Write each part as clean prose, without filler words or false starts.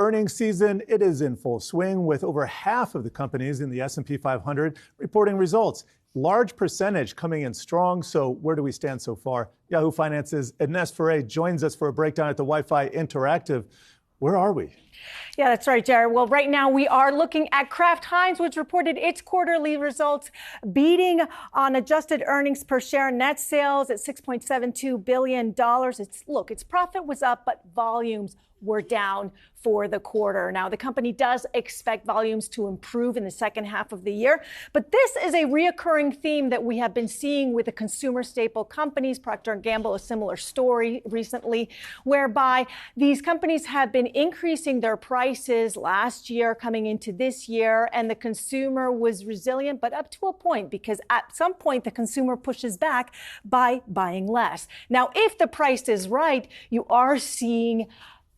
earnings season, it is in full swing with over half of the companies in the S&P 500 reporting results. Large percentage coming in strong. So where do we stand so far? Yahoo Finance's Ines Ferre joins us for a breakdown at the Wi-Fi Interactive. Where are we? Yeah, that's right, Jared. Well, right now we are looking at Kraft Heinz, which reported its quarterly results, beating on adjusted earnings per share. Net sales at $6.72 billion. Its profit was up, but volumes were down for the quarter. Now, the company does expect volumes to improve in the second half of the year, but this is a reoccurring theme that we have been seeing with the consumer staple companies. Procter & Gamble, a similar story recently, whereby these companies have been increasing their prices last year coming into this year, and the consumer was resilient, but up to a point, because at some point the consumer pushes back by buying less. Now, if the price is right, you are seeing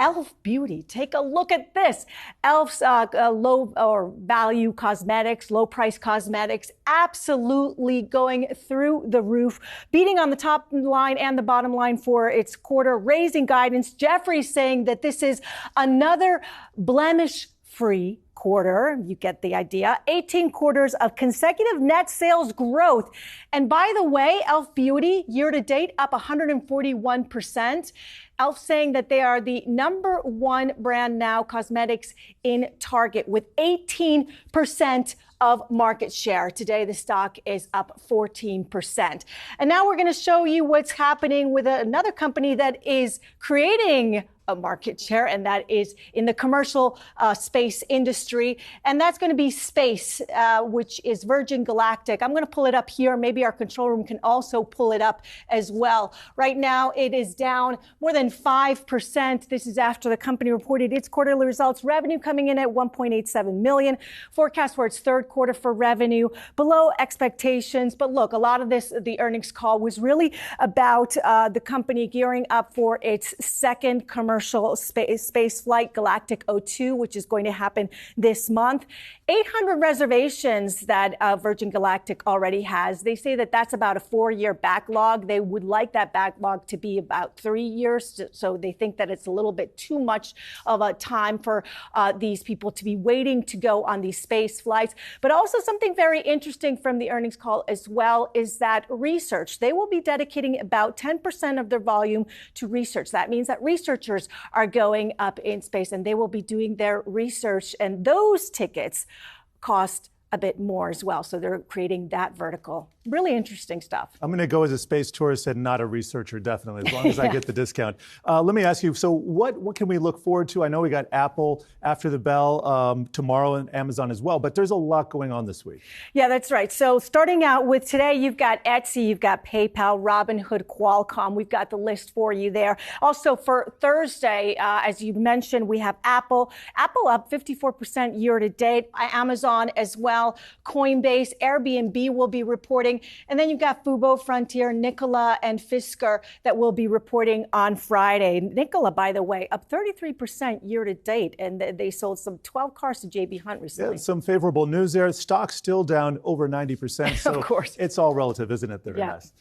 E.L.F. Beauty. Take a look at this. E.L.F.'s low or value cosmetics, low price cosmetics, absolutely going through the roof, beating on the top line and the bottom line for its quarter, raising guidance. Jeffrey's saying that this is another blemish-free quarter. You get the idea. 18 quarters of consecutive net sales growth. And by the way, E.L.F. Beauty year to date up 141%. E.L.F. saying that they are the #1 brand now, cosmetics in Target, with 18% of market share. Today, the stock is up 14%. And now we're going to show you what's happening with another company that is creating a market share, and that is in the commercial space industry. And that's going to be space, which is Virgin Galactic. I'm going to pull it up here. Maybe our control room can also pull it up as well. Right now, it is down more than 5%. This is after the company reported its quarterly results. Revenue coming in at $1.87 million. Forecast for its third quarter for revenue below expectations. But look, a lot of this, the earnings call, was really about the company gearing up for its second commercial space flight, Galactic 02, which is going to happen this month. 800 reservations that Virgin Galactic already has. They say that that's about a 4-year backlog. They would like that backlog to be about 3 years. So they think that it's a little bit too much of a time for these people to be waiting to go on these space flights. But also something very interesting from the earnings call as well is that research. They will be dedicating about 10% of their volume to research. That means that researchers are going up in space and they will be doing their research, and those tickets cost a bit more as well. So they're creating that vertical. Really interesting stuff. I'm going to go as a space tourist and not a researcher, definitely, as long as I get the discount. Let me ask you, so what can we look forward to? I know we got Apple after the bell tomorrow, and Amazon as well, but there's a lot going on this week. Yeah, that's right. So starting out with today, you've got Etsy, you've got PayPal, Robinhood, Qualcomm. We've got the list for you there. Also for Thursday, as you mentioned, we have Apple. Apple up 54% year to date. Amazon as well. Coinbase, Airbnb will be reporting. And then you've got Fubo, Frontier, Nikola, and Fisker that will be reporting on Friday. Nikola, by the way, up 33% year to date, and they sold some 12 cars to J.B. Hunt recently. Yeah, some favorable news there. Stock's still down over 90%. So of course. It's all relative, isn't it? There, yeah. Ines?